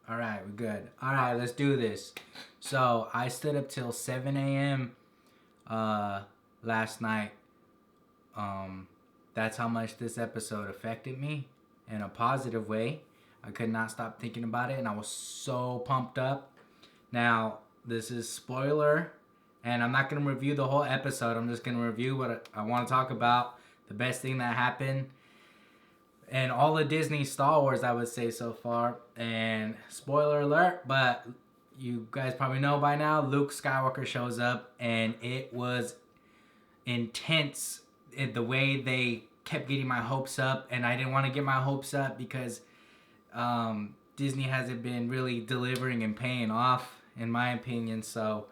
All right, we're good. All right, let's do this. So I stood up till 7 a.m. Uh, last night. Um, that's how much this episode affected me in a positive way. I could not stop thinking about it, and I was so pumped up. Now, this is spoiler, and I'm not gonna review the whole episode. I'm just gonna review what I want to talk about. The best thing that happened and all the Disney Star Wars, I would say so far. And spoiler alert, but you guys probably know by now, Luke Skywalker shows up, and it was intense. The way they kept getting my hopes up, and I didn't want to get my hopes up because Disney hasn't been really delivering and paying off, in my opinion. So,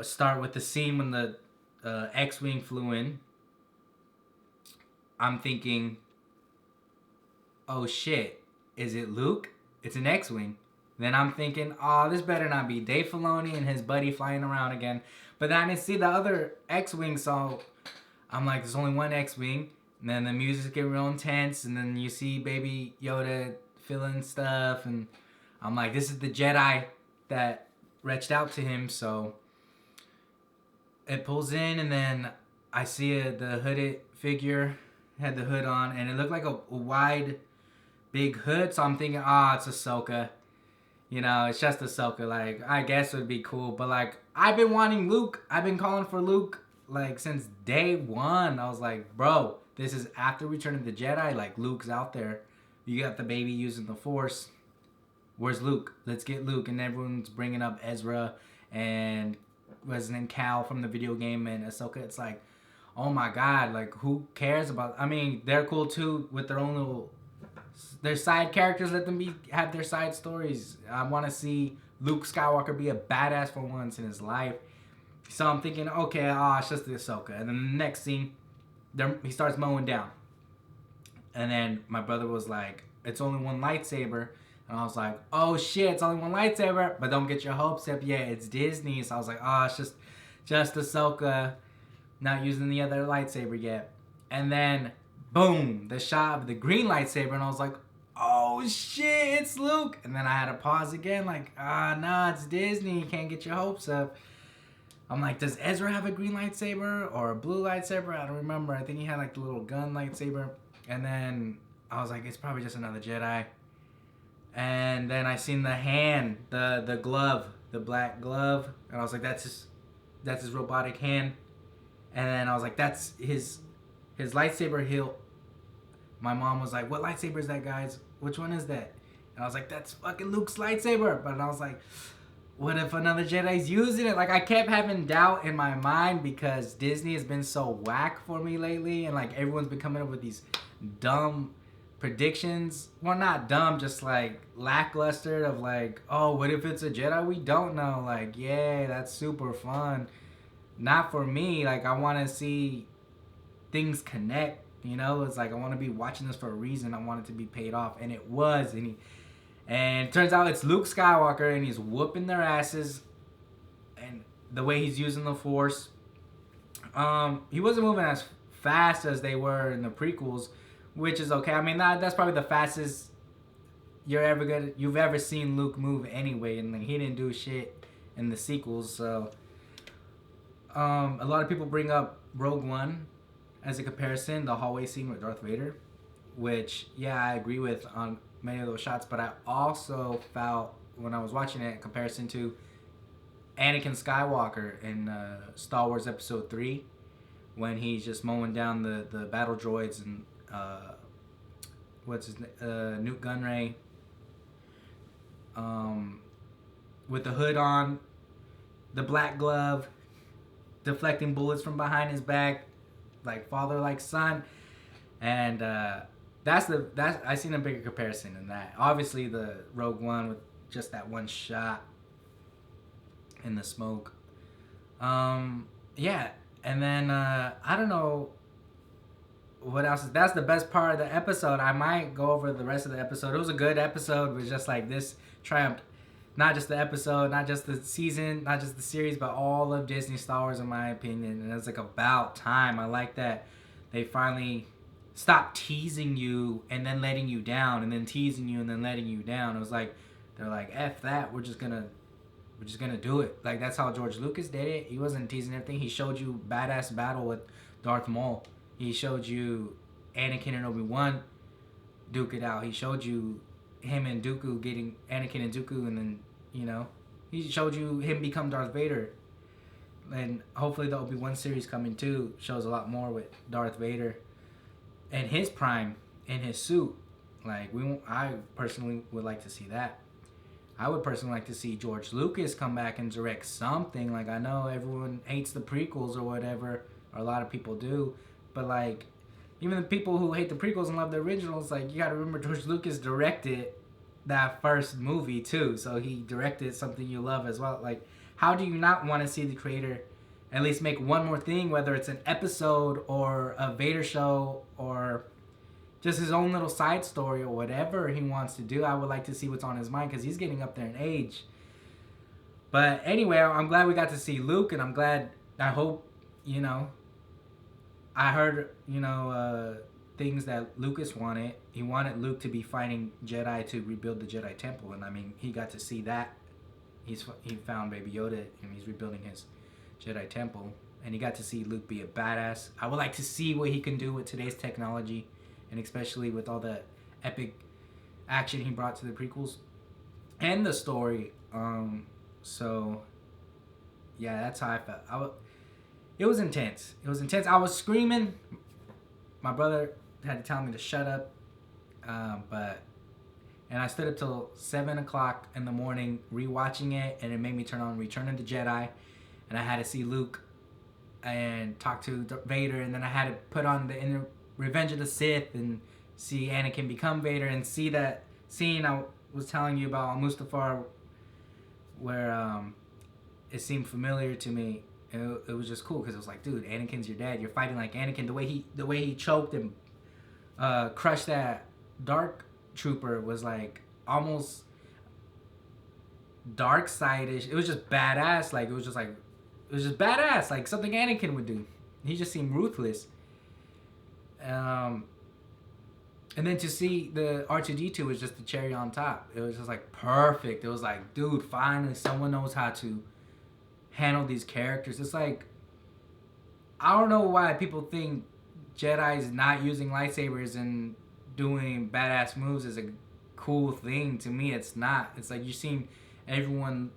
start with the scene when the X-wing flew in. I'm thinking, oh shit, is it Luke? It's an X-Wing. Then I'm thinking, oh, this better not be Dave Filoni and his buddy flying around again. But then I didn't see the other X-Wing, so I'm like, there's only one X-Wing. And then the music get real intense, and then you see Baby Yoda feeling stuff, and I'm like, this is the Jedi that reached out to him. So it pulls in, and then I see the hooded figure had the hood on, and it looked like a wide big hood, so I'm thinking, it's Ahsoka. You know, it's just Ahsoka. Like, I guess it would be cool, but like, I've been wanting Luke. I've been calling for Luke like since day one. I was like, bro, this is after Return of the Jedi. Like, Luke's out there. You got the baby using the Force. Where's Luke? Let's get Luke. And everyone's bringing up Ezra and Resident Cal from the video game and Ahsoka. It's like, oh my god, like, who cares about? I mean, they're cool too with their own little. Their side characters, let them have their side stories. I want to see Luke Skywalker be a badass for once in his life. So I'm thinking, okay, it's just the Ahsoka. And then the next scene, he starts mowing down. And then my brother was like, it's only one lightsaber. And I was like, oh shit, it's only one lightsaber. But don't get your hopes up yet. It's Disney. So I was like, it's just Ahsoka not using the other lightsaber yet. And then boom, the shot of the green lightsaber, and I was like, oh shit, it's Luke. And then I had to pause again, like, nah, it's Disney, you can't get your hopes up. I'm like, does Ezra have a green lightsaber or a blue lightsaber? I don't remember. I think he had like the little gun lightsaber. And then I was like, it's probably just another Jedi. And then I seen the hand, the glove, the black glove, and I was like, that's his robotic hand. And then I was like, that's his lightsaber hilt. My mom was like, what lightsaber is that, guys? Which one is that? And I was like, that's fucking Luke's lightsaber. But I was like, what if another Jedi's using it? Like, I kept having doubt in my mind because Disney has been so whack for me lately. And like, everyone's been coming up with these dumb predictions. Well, not dumb, just like lackluster of like, oh, what if it's a Jedi we don't know? Like, yeah, that's super fun. Not for me. Like, I want to see things connect. You know, it's like I want to be watching this for a reason. I want it to be paid off, and it was. And it turns out it's Luke Skywalker, and he's whooping their asses. And the way he's using the Force, he wasn't moving as fast as they were in the prequels, which is okay. I mean, that's probably the fastest you've ever seen Luke move anyway, and like, he didn't do shit in the sequels. So, a lot of people bring up Rogue One as a comparison, the hallway scene with Darth Vader, which, yeah, I agree with on many of those shots, but I also felt when I was watching it in comparison to Anakin Skywalker in Star Wars Episode 3 when he's just mowing down the battle droids and Newt Gunray with the hood on, the black glove, deflecting bullets from behind his back, like father like son. And that's I seen a bigger comparison in that. Obviously the Rogue One with just that one shot in the smoke. Yeah, and then I don't know what else. That's the best part of the episode. I might go over the rest of the episode. It was a good episode. It was just like this triumphed not just the episode, not just the season, not just the series, but all of Disney Star Wars, in my opinion. And it's like about time. I like that they finally stopped teasing you and then letting you down, and then teasing you and then letting you down. It was like they're like, F that, we're just gonna do it. Like, that's how George Lucas did it. He wasn't teasing everything. He showed you badass battle with Darth Maul. He showed you Anakin and Obi-Wan duke it out. He showed you him and Dooku getting Anakin and Dooku, and then, you know, he showed you him become Darth Vader. And hopefully the Obi-Wan series coming too shows a lot more with Darth Vader and his prime in his suit. Like, I personally would like to see that. I would personally like to see George Lucas come back and direct something. Like, I know everyone hates the prequels or whatever, or a lot of people do, but like, even the people who hate the prequels and love the originals, like, you gotta remember George Lucas directed that first movie too, so he directed something you love as well. Like, how do you not want to see the creator at least make one more thing, whether it's an episode or a Vader show or just his own little side story or whatever he wants to do? I would like to see what's on his mind, because he's getting up there in age. But anyway, I'm glad we got to see Luke, and I hope, you know, I heard, you know, things that Lucas wanted. He wanted Luke to be fighting Jedi to rebuild the Jedi Temple, and I mean, he got to see that. He found Baby Yoda, and he's rebuilding his Jedi Temple, and he got to see Luke be a badass. I would like to see what he can do with today's technology, and especially with all the epic action he brought to the prequels and the story. So yeah, that's how I felt. It was intense. It was intense. I was screaming. My brother had to tell me to shut up. And I stood up till 7 o'clock in the morning rewatching it, and it made me turn on Return of the Jedi, and I had to see Luke and talk to Vader, and then I had to put on the Revenge of the Sith and see Anakin become Vader, and see that scene I was telling you about on Mustafar, where it seemed familiar to me. It was just cool, because it was like, dude, Anakin's your dad. You're fighting like Anakin. The way he choked and crushed that Dark Trooper was like almost dark side-ish. It was just badass. Like, it was just badass, like something Anakin would do. He just seemed ruthless. And then to see the R2-D2 was just the cherry on top. It was just like perfect. It was like, dude, finally someone knows how to handle these characters. It's like, I don't know why people think Jedi's not using lightsabers and doing badass moves is a cool thing. To me, it's not. It's like, you've seen everyone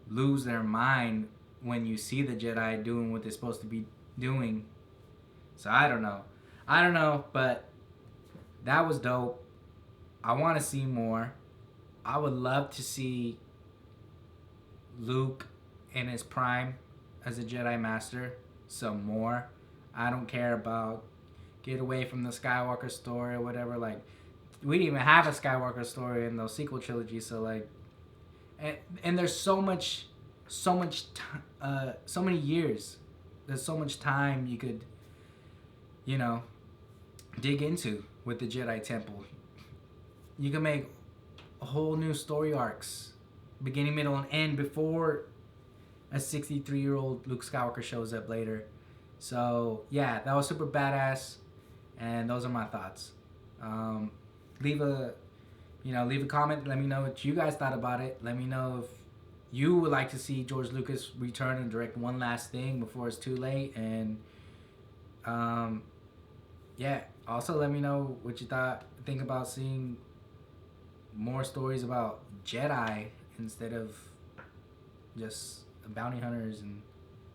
lose their mind when you see the Jedi doing what they're supposed to be doing. So I don't know, but that was dope. I want to see more. I would love to see Luke in his prime as a Jedi Master some more. I don't care about get away from the Skywalker story or whatever. Like, we didn't even have a Skywalker story in those sequel trilogies, so like, and there's so many years. There's so much time you could, you know, dig into with the Jedi Temple. You can make a whole new story arcs, beginning, middle, and end, before a 63-year-old Luke Skywalker shows up later. So yeah, that was super badass, and those are my thoughts. Leave a comment. Let me know what you guys thought about it. Let me know if you would like to see George Lucas return and direct one last thing before it's too late. And yeah, also let me know what you think about seeing more stories about Jedi instead of just bounty hunters and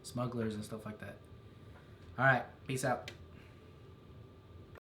smugglers and stuff like that. All right, peace out.